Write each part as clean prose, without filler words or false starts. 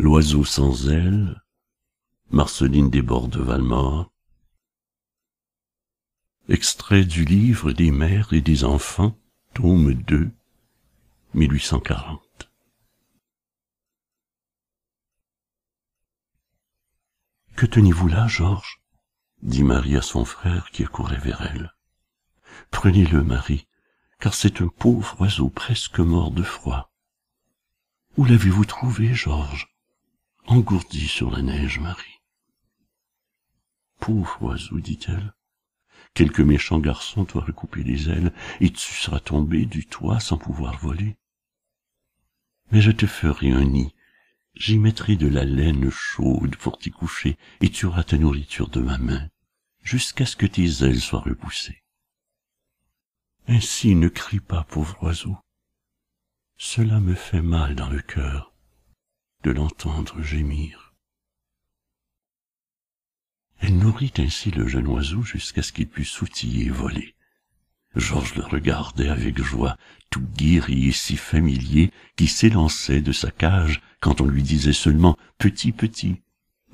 L'oiseau sans aile, Marceline Desbordes de Valmore. Extrait du livre des mères et des enfants, tome 2, 1840. Que tenez-vous là, Georges? Dit Marie à son frère qui accourait vers elle. Prenez-le, Marie, car c'est un pauvre oiseau presque mort de froid. Où l'avez-vous trouvé, Georges? Engourdi sur la neige, Marie. Pauvre oiseau, dit-elle. Quelque méchant garçon t'aurait coupé les ailes, et tu seras tombé du toit sans pouvoir voler. Mais je te ferai un nid, j'y mettrai de la laine chaude pour t'y coucher, et tu auras ta nourriture de ma main, jusqu'à ce que tes ailes soient repoussées. Ainsi ne crie pas, pauvre oiseau. Cela me fait mal dans le cœur de l'entendre gémir. Elle nourrit ainsi le jeune oiseau jusqu'à ce qu'il pût sautiller et voler. Georges le regardait avec joie, tout guéri et si familier qu'il s'élançait de sa cage quand on lui disait seulement « Petit, petit ».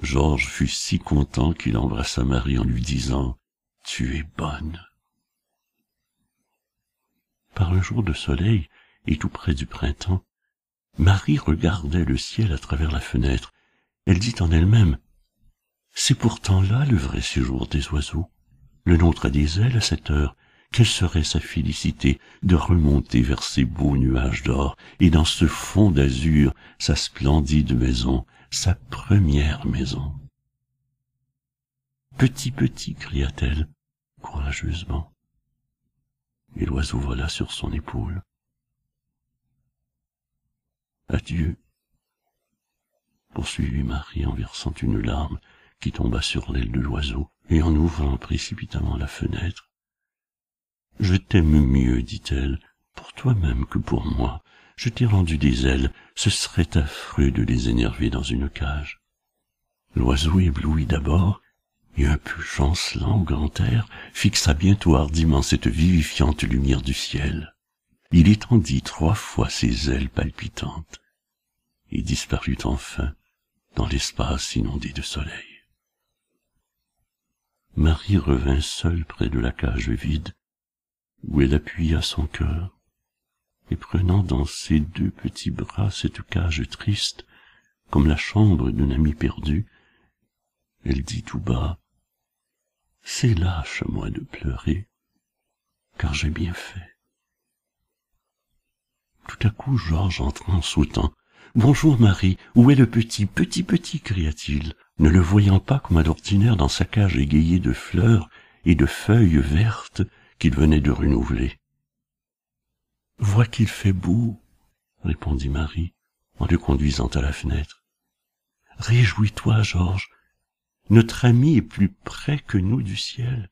Georges fut si content qu'il embrassa Marie en lui disant « Tu es bonne ». Par un jour de soleil, et tout près du printemps, Marie regardait le ciel à travers la fenêtre. Elle dit en elle-même « C'est pourtant là le vrai séjour des oiseaux. Le nôtre a des ailes à cette heure. Quelle serait sa félicité de remonter vers ces beaux nuages d'or, et dans ce fond d'azur, sa splendide maison, sa première maison. » « Petit, petit » cria-t-elle, courageusement. Et l'oiseau vola sur son épaule. « Adieu » poursuivit Marie en versant une larme qui tomba sur l'aile de l'oiseau et en ouvrant précipitamment la fenêtre. « Je t'aime mieux, dit-elle, pour toi-même que pour moi. Je t'ai rendu des ailes, ce serait affreux de les énerver dans une cage. » L'oiseau ébloui d'abord, et un peu chancelant au grand air, fixa bientôt hardiment cette vivifiante lumière du ciel. Il étendit 3 fois ses ailes palpitantes, et disparut enfin dans l'espace inondé de soleil. Marie revint seule près de la cage vide, où elle appuya son cœur, et prenant dans ses 2 petits bras cette cage triste, comme la chambre d'un ami perdu, elle dit tout bas, « C'est lâche, moi, de pleurer, car j'ai bien fait. » Tout à coup, Georges entra en sautant. « Bonjour, Marie, où est le petit, petit, petit » cria-t-il, ne le voyant pas comme à l'ordinaire dans sa cage égayée de fleurs et de feuilles vertes qu'il venait de renouveler. « Vois qu'il fait beau, » répondit Marie, en le conduisant à la fenêtre. « Réjouis-toi, Georges, notre ami est plus près que nous du ciel.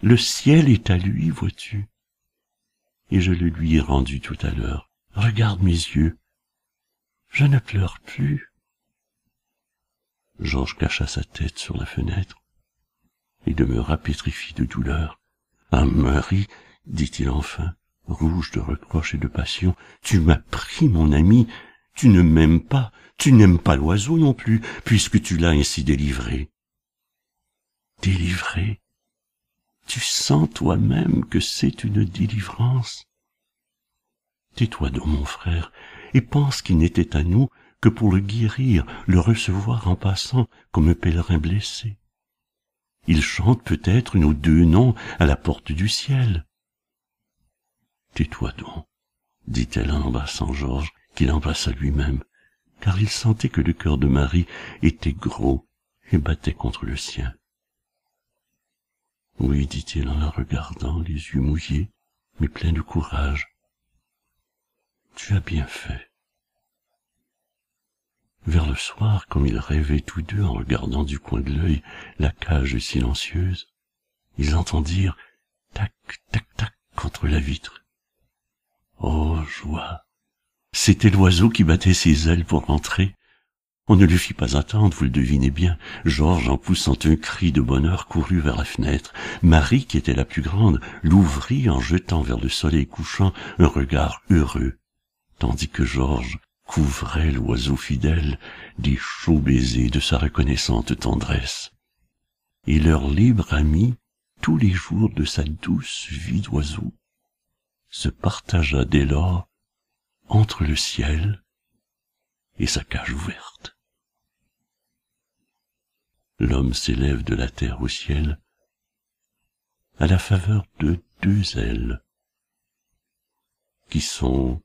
Le ciel est à lui, vois-tu. Et je le lui ai rendu tout à l'heure. Regarde mes yeux. Je ne pleure plus. » Georges cacha sa tête sur la fenêtre et demeura pétrifié de douleur. « Ah, Marie, dit-il enfin, rouge de reproche et de passion, tu m'as pris mon ami, tu ne m'aimes pas, tu n'aimes pas l'oiseau non plus, puisque tu l'as ainsi délivré. » Délivré? Tu sens toi-même que c'est une délivrance. Tais-toi donc, mon frère, et pense qu'il n'était à nous que pour le guérir, le recevoir en passant comme un pèlerin blessé. Il chante peut-être nos 2 noms à la porte du ciel. Tais-toi donc, dit-elle en embrassant Georges, qu'il embrassa lui-même, car il sentait que le cœur de Marie était gros et battait contre le sien. « Oui, dit-il en la regardant, les yeux mouillés, mais pleins de courage. Tu as bien fait. » Vers le soir, comme ils rêvaient tous 2 en regardant du coin de l'œil la cage silencieuse, ils entendirent tac, tac, tac contre la vitre. Oh, joie! C'était l'oiseau qui battait ses ailes pour entrer. On ne le fit pas attendre, vous le devinez bien. Georges, en poussant un cri de bonheur, courut vers la fenêtre. Marie, qui était la plus grande, l'ouvrit en jetant vers le soleil couchant un regard heureux, tandis que Georges couvrait l'oiseau fidèle des chauds baisers de sa reconnaissante tendresse, et leur libre ami, tous les jours de sa douce vie d'oiseau, se partagea dès lors entre le ciel et sa cage ouverte. L'homme s'élève de la terre au ciel à la faveur de deux ailes, qui sont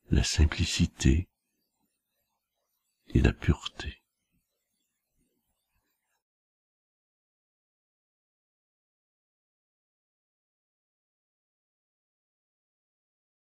la simplicité et la pureté.